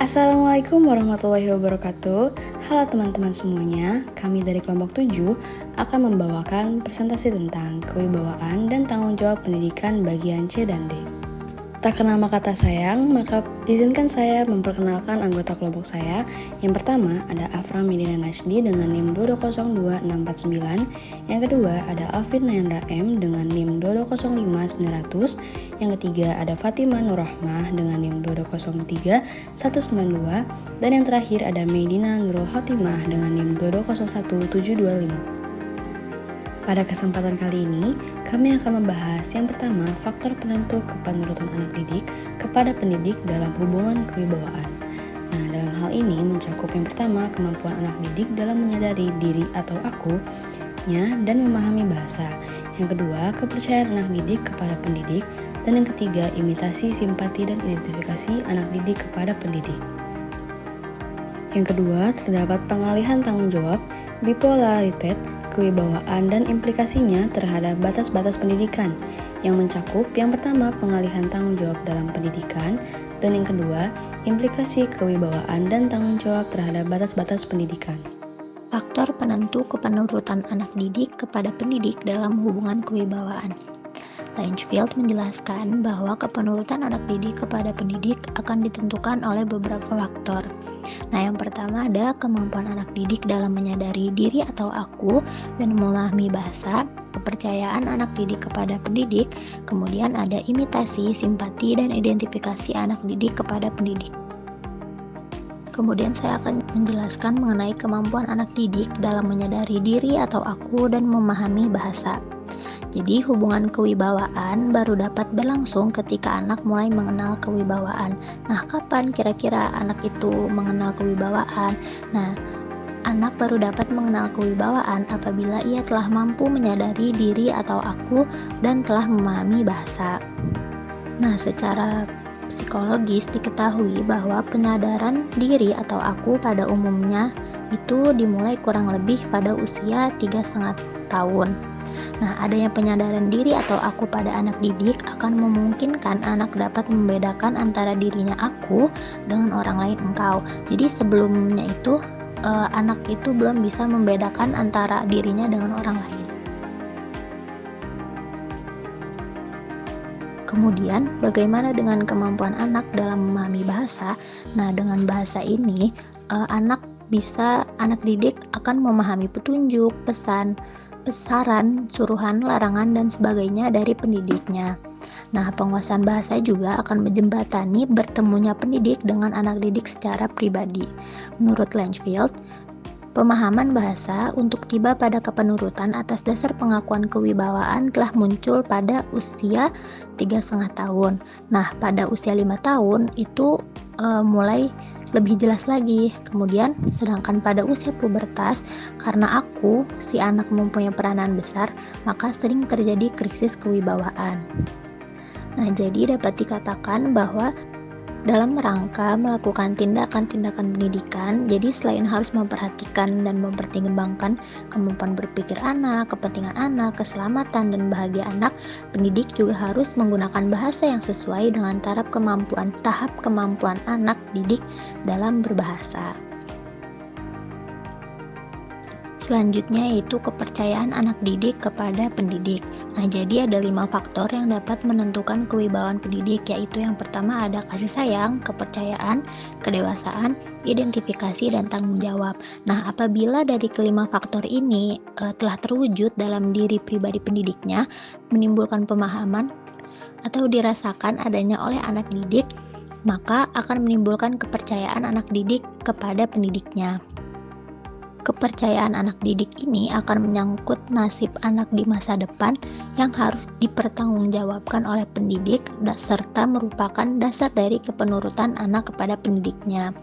Assalamualaikum warahmatullahi wabarakatuh. Halo teman-teman semuanya, kami dari kelompok 7 akan membawakan presentasi tentang kewibawaan dan tanggung jawab pendidikan bagian C dan D. Tak kenal maka tak sayang, maka izinkan saya memperkenalkan anggota kelompok saya. Yang pertama ada Afra Medina Najdi dengan NIM 2202649. Yang kedua ada Alvin Nayandra M dengan NIM 2205900. Yang ketiga ada Fatima Nurrahmah dengan NIM 2203192. Dan yang terakhir ada Medina Nurul Khotimah dengan NIM 2201725. Pada kesempatan kali ini, kami akan membahas yang pertama faktor penentu kepenurutan anak didik kepada pendidik dalam hubungan kewibawaan. Nah, dalam hal ini mencakup yang pertama kemampuan anak didik dalam menyadari diri atau akunya dan memahami bahasa. Yang kedua, kepercayaan anak didik kepada pendidik. Dan yang ketiga, imitasi, simpati, dan identifikasi anak didik kepada pendidik. Yang kedua, terdapat pengalihan tanggung jawab, bipolaritet, kewibawaan dan implikasinya terhadap batas-batas pendidikan yang mencakup yang pertama pengalihan tanggung jawab dalam pendidikan dan yang kedua implikasi kewibawaan dan tanggung jawab terhadap batas-batas pendidikan. Faktor penentu kepenurutan anak didik kepada pendidik dalam hubungan kewibawaan. Langefield menjelaskan bahwa kepenurutan anak didik kepada pendidik akan ditentukan oleh beberapa faktor. Nah, yang pertama ada kemampuan anak didik dalam menyadari diri atau aku dan memahami bahasa, kepercayaan anak didik kepada pendidik, kemudian ada imitasi, simpati, dan identifikasi anak didik kepada pendidik. Kemudian saya akan menjelaskan mengenai kemampuan anak didik dalam menyadari diri atau aku dan memahami bahasa. Jadi hubungan kewibawaan baru dapat berlangsung ketika anak mulai mengenal kewibawaan. Nah, kapan kira-kira anak itu mengenal kewibawaan? Nah, anak baru dapat mengenal kewibawaan apabila ia telah mampu menyadari diri atau aku dan telah memahami bahasa. Nah, secara psikologis diketahui bahwa penyadaran diri atau aku pada umumnya itu dimulai kurang lebih pada usia 3,5 tahun. Nah, adanya penyadaran diri atau aku pada anak didik akan memungkinkan anak dapat membedakan antara dirinya aku dengan orang lain engkau. Jadi sebelumnya itu anak itu belum bisa membedakan antara dirinya dengan orang lain. Kemudian, bagaimana dengan kemampuan anak dalam memahami bahasa? Nah, dengan bahasa ini, anak didik akan memahami petunjuk, pesan, saran, suruhan, larangan, dan sebagainya dari pendidiknya. Nah, penguasaan bahasa juga akan menjembatani bertemunya pendidik dengan anak didik secara pribadi. Menurut Langefield, pemahaman bahasa untuk tiba pada kepenurutan atas dasar pengakuan kewibawaan telah muncul pada usia 3,5 tahun. Nah, pada usia 5 tahun itu mulai lebih jelas lagi. Kemudian, sedangkan pada usia pubertas, karena aku, si anak mempunyai peranan besar, maka sering terjadi krisis kewibawaan. Nah, jadi dapat dikatakan bahwa dalam rangka melakukan tindakan-tindakan pendidikan, jadi selain harus memperhatikan dan mempertimbangkan kemampuan berpikir anak, kepentingan anak, keselamatan dan bahagia anak, pendidik juga harus menggunakan bahasa yang sesuai dengan tahap kemampuan anak didik dalam berbahasa. Selanjutnya yaitu kepercayaan anak didik kepada pendidik. Nah, jadi ada 5 faktor yang dapat menentukan kewibawaan pendidik, yaitu yang pertama ada kasih sayang, kepercayaan, kedewasaan, identifikasi, dan tanggung jawab. Nah, apabila dari kelima faktor ini telah terwujud dalam diri pribadi pendidiknya, menimbulkan pemahaman atau dirasakan adanya oleh anak didik, maka akan menimbulkan kepercayaan anak didik kepada pendidiknya. Kepercayaan anak didik ini akan menyangkut nasib anak di masa depan yang harus dipertanggungjawabkan oleh pendidik serta merupakan dasar dari kepenurutan anak kepada pendidiknya.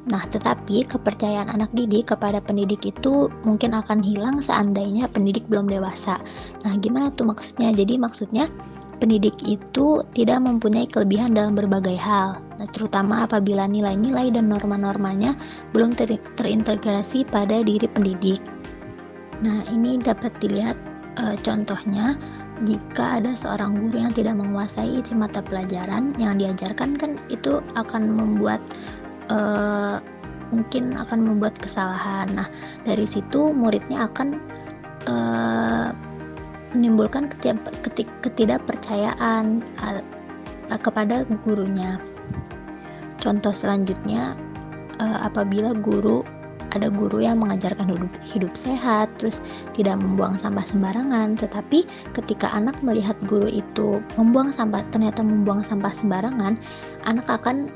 Nah, tetapi kepercayaan anak didik kepada pendidik itu mungkin akan hilang seandainya pendidik belum dewasa. Nah, gimana tuh maksudnya? Jadi maksudnya pendidik itu tidak mempunyai kelebihan dalam berbagai hal, terutama apabila nilai-nilai dan norma-normanya belum terintegrasi pada diri pendidik. Nah, ini dapat dilihat contohnya jika ada seorang guru yang tidak menguasai isi mata pelajaran yang diajarkan, kan itu akan membuat mungkin akan membuat kesalahan. Nah, dari situ muridnya akan menimbulkan ketidakpercayaan kepada gurunya. Contoh selanjutnya, apabila ada guru yang mengajarkan hidup sehat, terus tidak membuang sampah sembarangan, tetapi ketika anak melihat guru itu ternyata membuang sampah sembarangan, anak akan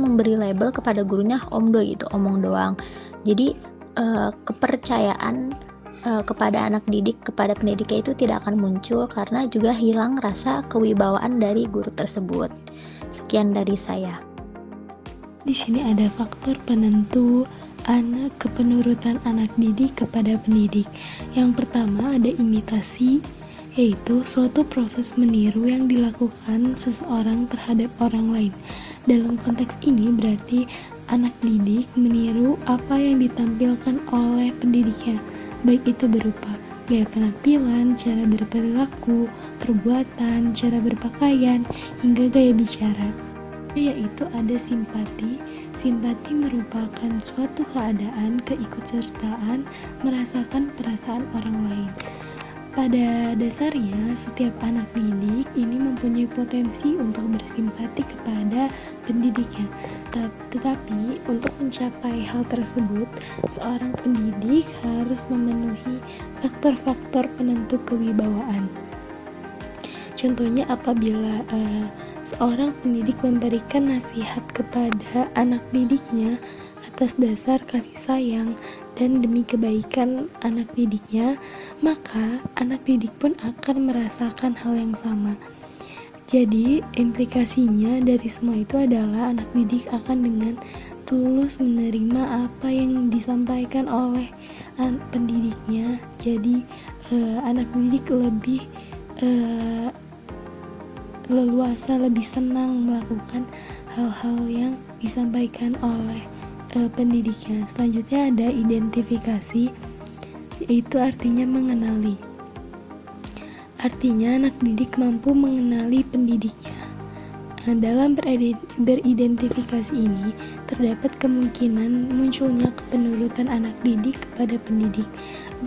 memberi label kepada gurunya omdo gitu, omong doang. Jadi kepercayaan kepada anak didik, kepada pendidiknya itu tidak akan muncul karena juga hilang rasa kewibawaan dari guru tersebut. Sekian dari saya. Di sini ada faktor penentu kepenurutan anak didik kepada pendidik. Yang pertama ada imitasi, yaitu suatu proses meniru yang dilakukan seseorang terhadap orang lain. Dalam konteks ini berarti anak didik meniru apa yang ditampilkan oleh pendidiknya, baik itu berupa gaya penampilan, cara berperilaku, perbuatan, cara berpakaian, hingga gaya bicara. Yaitu ada simpati. Simpati merupakan suatu keadaan keikutsertaan merasakan perasaan orang lain. Pada dasarnya, setiap anak didik ini mempunyai potensi untuk bersimpati kepada pendidiknya. Tetapi untuk mencapai hal tersebut, seorang pendidik harus memenuhi faktor-faktor penentu kewibawaan. Contohnya apabila seorang pendidik memberikan nasihat kepada anak didiknya atas dasar kasih sayang dan demi kebaikan anak didiknya, maka anak didik pun akan merasakan hal yang sama. Jadi implikasinya dari semua itu adalah anak didik akan dengan tulus menerima apa yang disampaikan oleh pendidiknya. Jadi anak didik lebih leluasa, lebih senang melakukan hal-hal yang disampaikan oleh pendidiknya. Selanjutnya ada identifikasi, yaitu artinya mengenali. Artinya anak didik mampu mengenali pendidiknya. Dalam beridentifikasi ini terdapat kemungkinan munculnya kepenurutan anak didik kepada pendidik,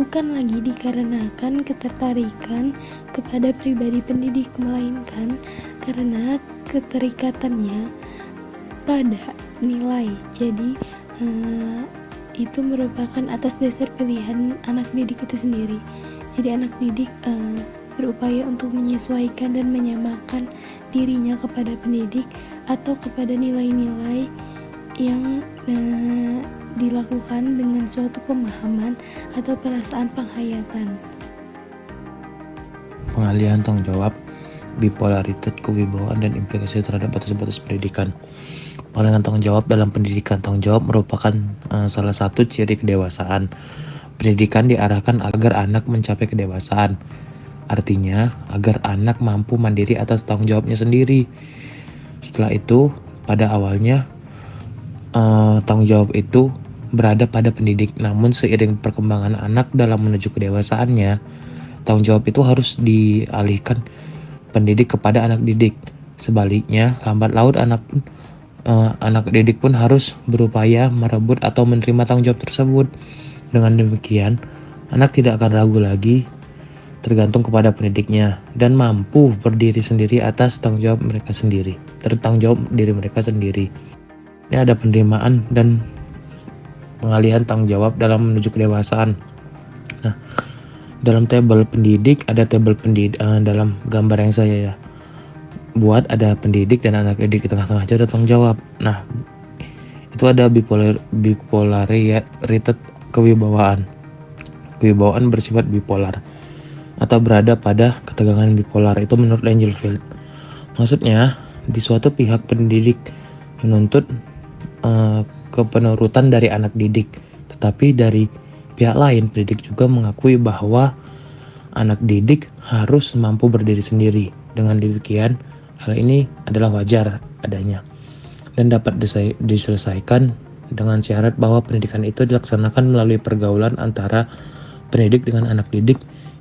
bukan lagi dikarenakan ketertarikan kepada pribadi pendidik, melainkan karena keterikatannya pada nilai. Jadi itu merupakan atas dasar pilihan anak didik itu sendiri. Jadi anak didik berupaya untuk menyesuaikan dan menyamakan dirinya kepada pendidik atau kepada nilai-nilai yang dilakukan dengan suatu pemahaman atau perasaan penghayatan. Pengalihan tanggung jawab, bipolaritas kewibawaan, dan implikasi terhadap batas-batas pendidikan. Pengalihan tanggung jawab dalam pendidikan. Tanggung jawab merupakan salah satu ciri kedewasaan. Pendidikan diarahkan agar anak mencapai kedewasaan. Artinya, agar anak mampu mandiri atas tanggung jawabnya sendiri. Setelah itu, pada awalnya tanggung jawab itu berada pada pendidik. Namun seiring perkembangan anak dalam menuju kedewasaannya, tanggung jawab itu harus dialihkan pendidik kepada anak didik. Sebaliknya, lambat laun anak didik pun harus berupaya merebut atau menerima tanggung jawab tersebut. Dengan demikian, anak tidak akan ragu lagi tergantung kepada pendidiknya dan mampu berdiri sendiri atas tanggung jawab mereka sendiri, tertanggung jawab diri mereka sendiri. Ini ada penerimaan dan pengalihan tanggung jawab dalam menuju kedewasaan. Nah, dalam tabel pendidik ada tabel pendidik dalam gambar yang saya buat, ada pendidik dan anak didik, di tengah-tengah ada tanggung jawab. Nah, itu ada bipolaritas kewibawaan. Kewibawaan bersifat bipolar atau berada pada ketegangan bipolar, itu menurut Langenfeld. Maksudnya, di suatu pihak pendidik menuntut kepenurutan dari anak didik, tetapi dari pihak lain pendidik juga mengakui bahwa anak didik harus mampu berdiri sendiri. Dengan demikian, hal ini adalah wajar adanya dan dapat diselesaikan dengan syarat bahwa pendidikan itu dilaksanakan melalui pergaulan antara pendidik dengan anak didik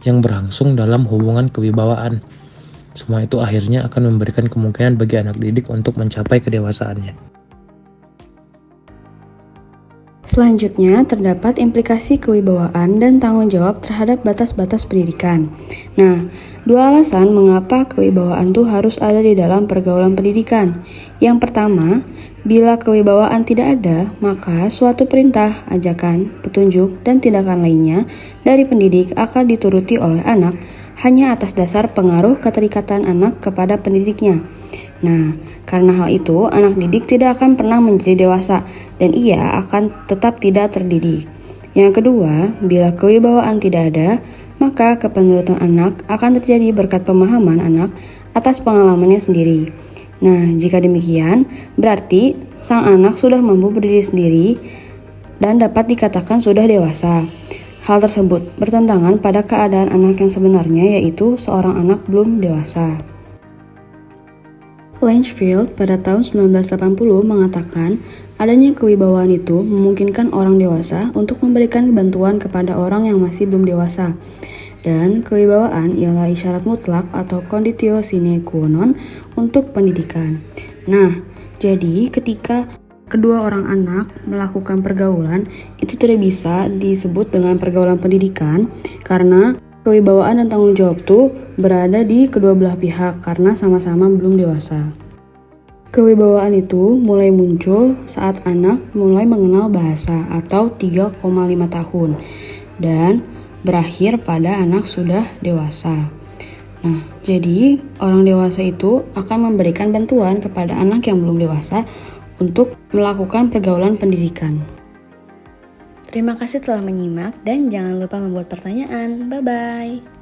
yang berlangsung dalam hubungan kewibawaan. Semua itu akhirnya akan memberikan kemungkinan bagi anak didik untuk mencapai kedewasaannya. Selanjutnya, terdapat implikasi kewibawaan dan tanggung jawab terhadap batas-batas pendidikan. Nah, dua alasan mengapa kewibawaan itu harus ada di dalam pergaulan pendidikan. Yang pertama, bila kewibawaan tidak ada, maka suatu perintah, ajakan, petunjuk, dan tindakan lainnya dari pendidik akan dituruti oleh anak hanya atas dasar pengaruh keterikatan anak kepada pendidiknya. Nah, karena hal itu, anak didik tidak akan pernah menjadi dewasa dan ia akan tetap tidak terdidik. Yang kedua, bila kewibawaan tidak ada, maka kepenurutan anak akan terjadi berkat pemahaman anak atas pengalamannya sendiri. Nah, jika demikian, berarti sang anak sudah mampu berdiri sendiri dan dapat dikatakan sudah dewasa. Hal tersebut bertentangan pada keadaan anak yang sebenarnya, yaitu seorang anak belum dewasa. Langefield pada tahun 1980 mengatakan adanya kewibawaan itu memungkinkan orang dewasa untuk memberikan bantuan kepada orang yang masih belum dewasa. Dan kewibawaan ialah isyarat mutlak atau conditio sine qua non untuk pendidikan. Nah, jadi ketika kedua orang anak melakukan pergaulan, itu tidak bisa disebut dengan pergaulan pendidikan karena kewibawaan dan tanggung jawab itu berada di kedua belah pihak karena sama-sama belum dewasa. Kewibawaan itu mulai muncul saat anak mulai mengenal bahasa atau 3,5 tahun dan berakhir pada anak sudah dewasa. Nah, jadi orang dewasa itu akan memberikan bantuan kepada anak yang belum dewasa untuk melakukan pergaulan pendidikan. Terima kasih telah menyimak dan jangan lupa membuat pertanyaan. Bye-bye.